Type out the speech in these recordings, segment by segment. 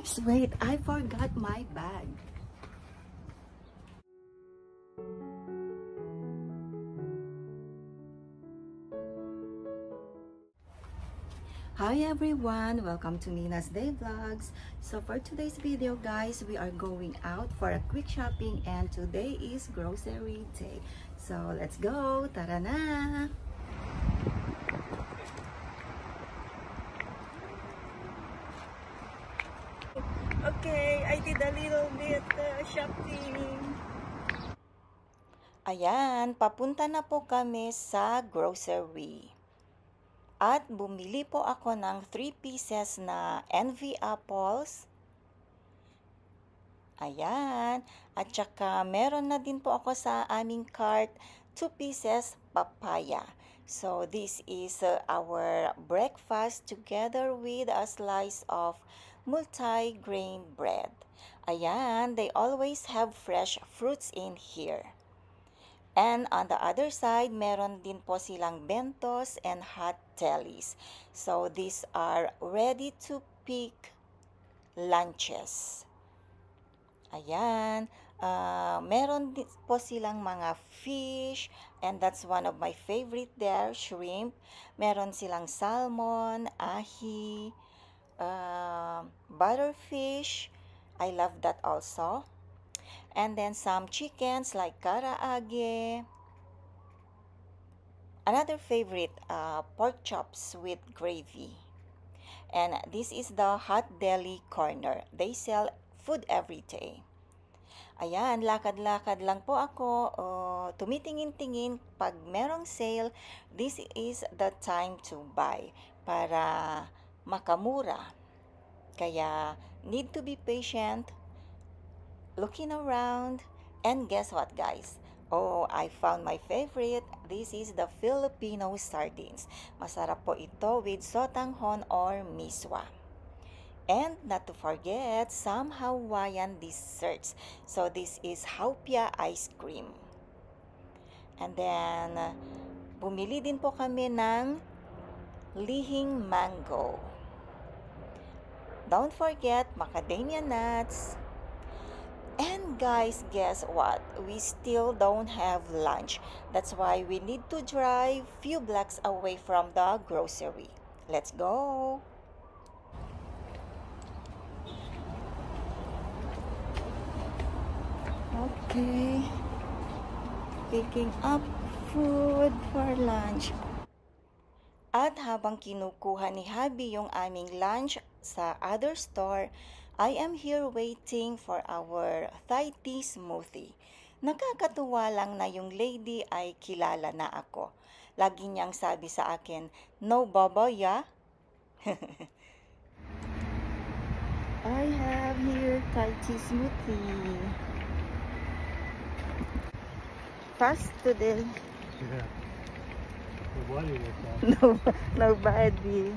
Oops, wait, I forgot my bag. Hi everyone, welcome to Nina's Day Vlogs. So for today's video guys, we are going out for a quick shopping and today is grocery day. So let's go, tara na! Okay, I did a little bit shopping. Ayan, papunta na po kami sa grocery. At bumili po ako ng 3 pieces na NV apples. Ayan. At saka meron na din po ako sa aming cart 2 pieces papaya. So this is our breakfast together with a slice of multi-grain bread. Ayan, they always have fresh fruits in here. And on the other side, meron din po silang bentos and hot delis. So these are ready to pick lunches. Ayan. Meron din po silang mga fish and that's one of my favorite there, shrimp. Meron silang salmon, ahi, butterfish. I love that also. And then some chickens like karaage. Another favorite, pork chops with gravy. And this is the hot deli corner. They sell food every day. Ayan, lakad-lakad lang po ako. Tumitingin-tingin. Pag merong sale, this is the time to buy para makamura. Kaya, need to be patient. Looking around, and guess what guys? Oh, I found my favorite. This is the Filipino sardines. Masarap po ito with sotanghon or miswa. And not to forget, some Hawaiian desserts. So this is haupia ice cream. And then, bumili din po kami ng lihing mango. Don't forget, macadamia nuts. And guys, guess what? We still don't have lunch. That's why we need to drive few blocks away from the grocery. Let's go! Okay. Picking up food for lunch. At habang kinukuha ni Habi yung aming lunch sa other store, I am here waiting for our Thai tea smoothie. Nakakatuwa lang na yung lady ay kilala na ako. Lagi niyang sabi sa akin, "No baba, ya?" I have here Thai tea smoothie. Fast today. Yeah. Nobody was that. Nobody.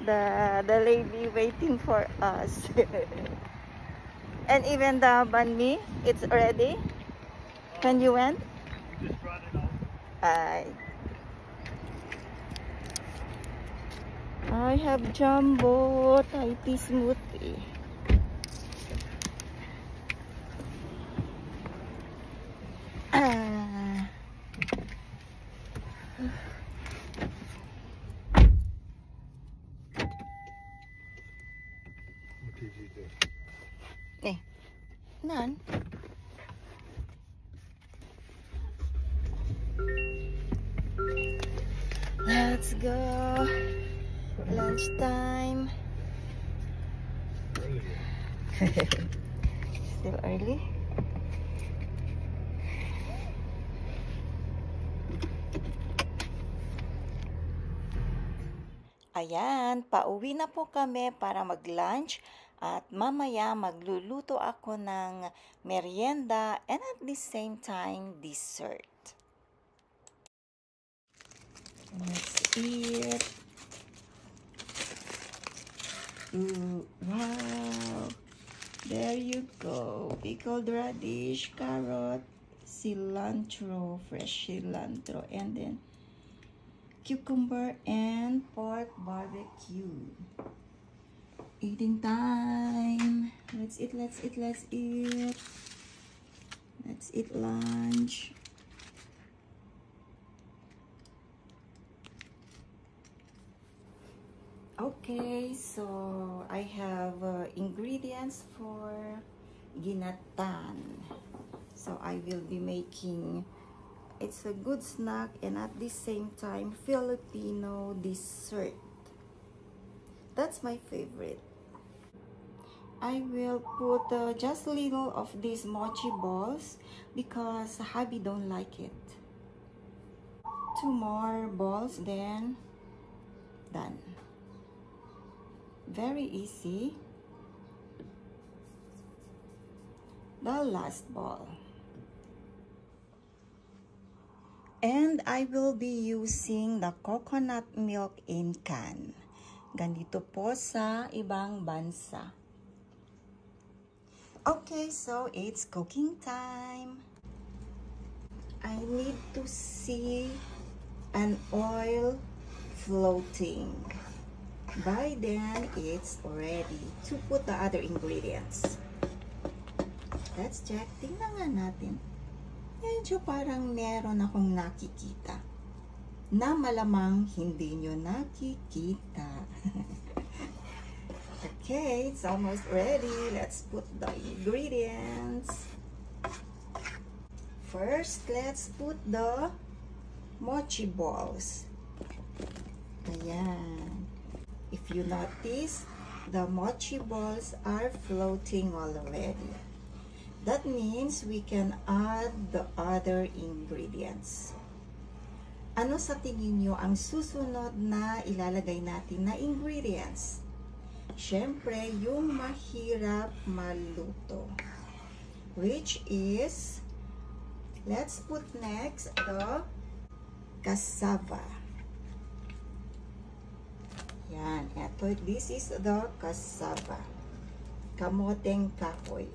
The lady waiting for us. And even the banh mi, it's ready. Can you went? Just brought it out. I have jumbo Thai tea smoothie. What did you do? None. Let's go. Lunchtime. Still early. Ayan, pauwi na po kami para mag-lunch at mamaya magluluto ako ng merienda and at the same time dessert. Let's eat. Ooh, wow! There you go. Pickled radish, carrot, cilantro, fresh cilantro, and then cucumber and pork barbecue. Eating time. Let's eat, let's eat, let's eat. Let's eat lunch. Okay, so I have ingredients for ginatan. So I will be making, it's a good snack and at the same time Filipino dessert. That's my favorite. I will put just a little of these mochi balls because hubby don't like it. 2 more balls, then done. Very easy. The last ball. And I will be using the coconut milk in can. Ganito po sa ibang bansa. Okay, so it's cooking time. I need to see an oil floating. By then, it's ready to put the other ingredients. Let's check. Tingnan nga natin. Medyo parang meron akong nakikita na malamang hindi nyo nakikita. Okay, it's almost ready. Let's put the ingredients. First, let's put the mochi balls. Ayan. If you notice, the mochi balls are floating already. That means we can add the other ingredients. Ano sa tingin nyo ang susunod na ilalagay natin na ingredients? Siyempre, yung mahirap maluto. Which is, let's put next the cassava. Yan, eto, this is the cassava. Kamoteng kahoy.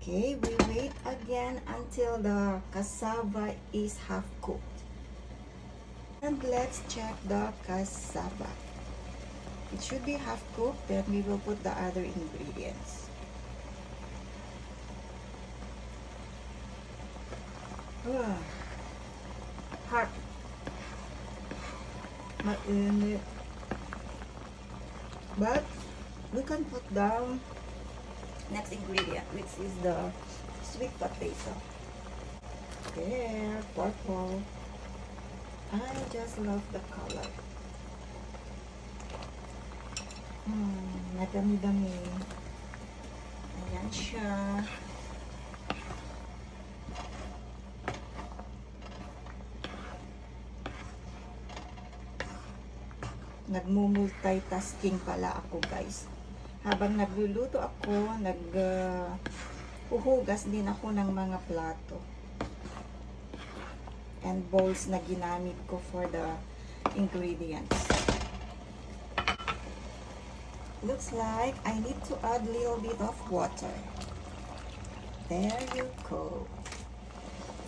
Okay, we wait again until the cassava is half cooked. And let's check the cassava. It should be half cooked, then we will put the other ingredients. Hot. Mainit. But we can put down next ingredient, which is the sweet potato. There, purple. I just love the color. Madami-dami. Ayan siya. Nagmumultitasking pala ako, guys. Habang nagluluto ako, huhugas din ako ng mga plato and bowls na ginamit ko for the ingredients. Looks like I need to add a little bit of water. There you go.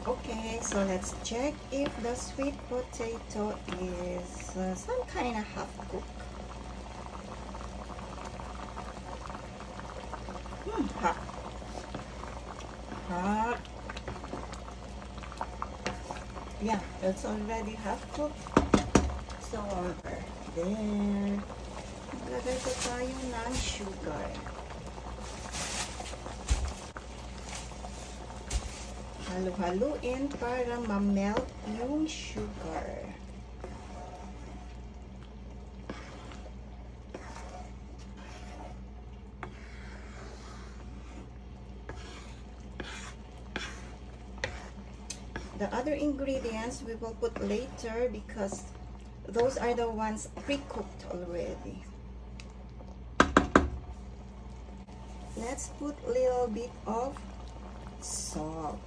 Okay, so let's check if the sweet potato is some kind of half cooked. Hot. Hot. Yeah, it's already half cooked. So, there. Maglagay ko tayo ng sugar. Halo-haluin para ma-melt yung sugar. The other ingredients we will put later because those are the ones pre-cooked already. Let's put a little bit of salt.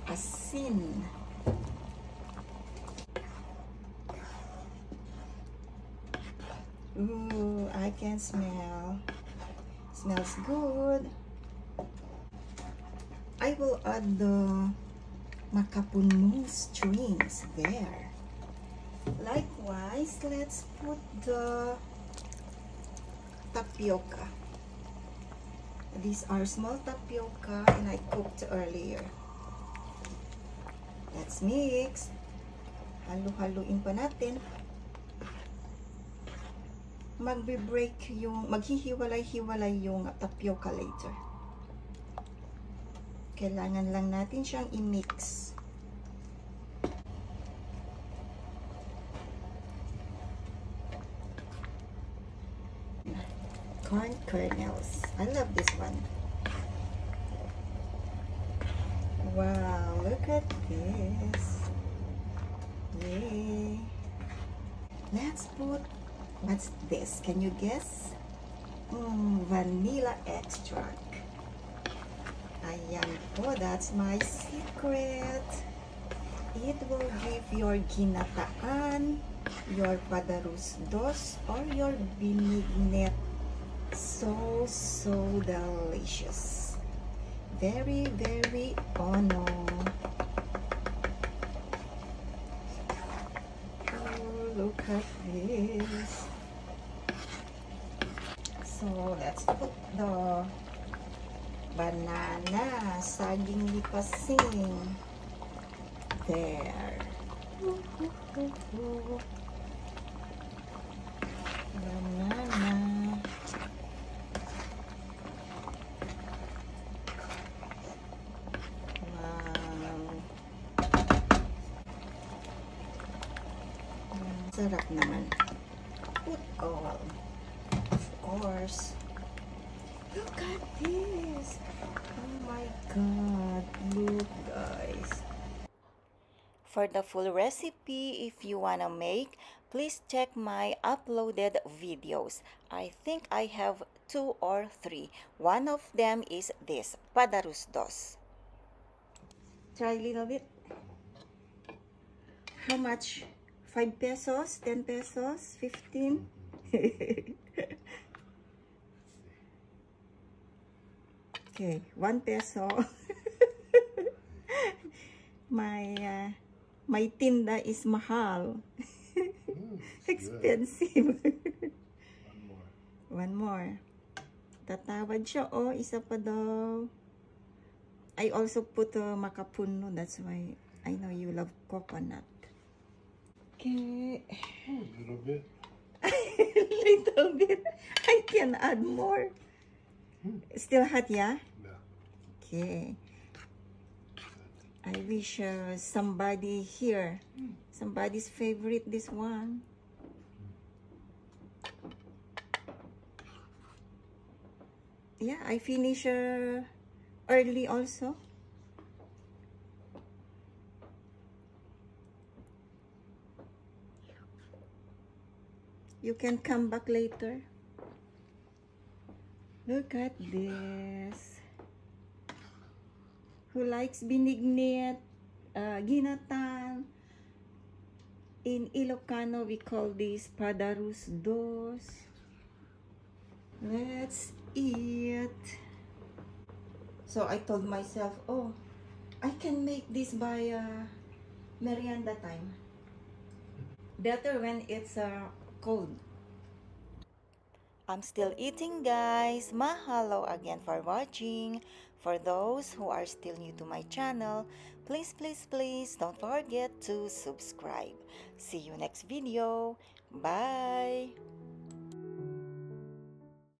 Asin. Ooh, I can smell. Smells good. I will add the makapunmul strings there. Likewise, let's put the tapioca. These are small tapioca and I cooked earlier. Let's mix. Halo-haluin pa natin. Maghihiwalay-hiwalay yung tapioca later. Kailangan lang natin siyang i-mix. Corn kernels. I love this one. Wow, look at this. Yay. Let's put, what's this? Can you guess? Vanilla extract. Ayan po, that's my secret. It will give your ginataan, your padarus dos, or your binignet so delicious. Very, very ono. Oh, look at this. So let's put the banana, saging lipasing. There. Banana. Sarap naman. Put all. Of course. Look at this. Oh my God. Look, guys. For the full recipe, if you wanna make, please check my uploaded videos. I think I have 2 or 3. One of them is this, padarus dos. Try a little bit. How much? 5 pesos, 10 pesos, 15. Okay, 1 peso. My tinda is mahal. Expensive. One more. Tatawad siya. Oh, isa pa daw. I also put makapuno. That's why I know you love coconut. Okay. A little bit. Little bit. I can add more. Still hot, yeah? Yeah. Okay. I wish somebody here, somebody's favorite this one. Yeah, I finish early also. You can come back later. Look at this. Who likes binignet, ginatan? In Ilocano, we call this padarus dos. Let's eat. So I told myself, oh, I can make this by merienda time. Better when it's cold. I'm still eating, guys. Mahalo again for watching. For those who are still new to my channel, please don't forget to subscribe. See you next video. Bye!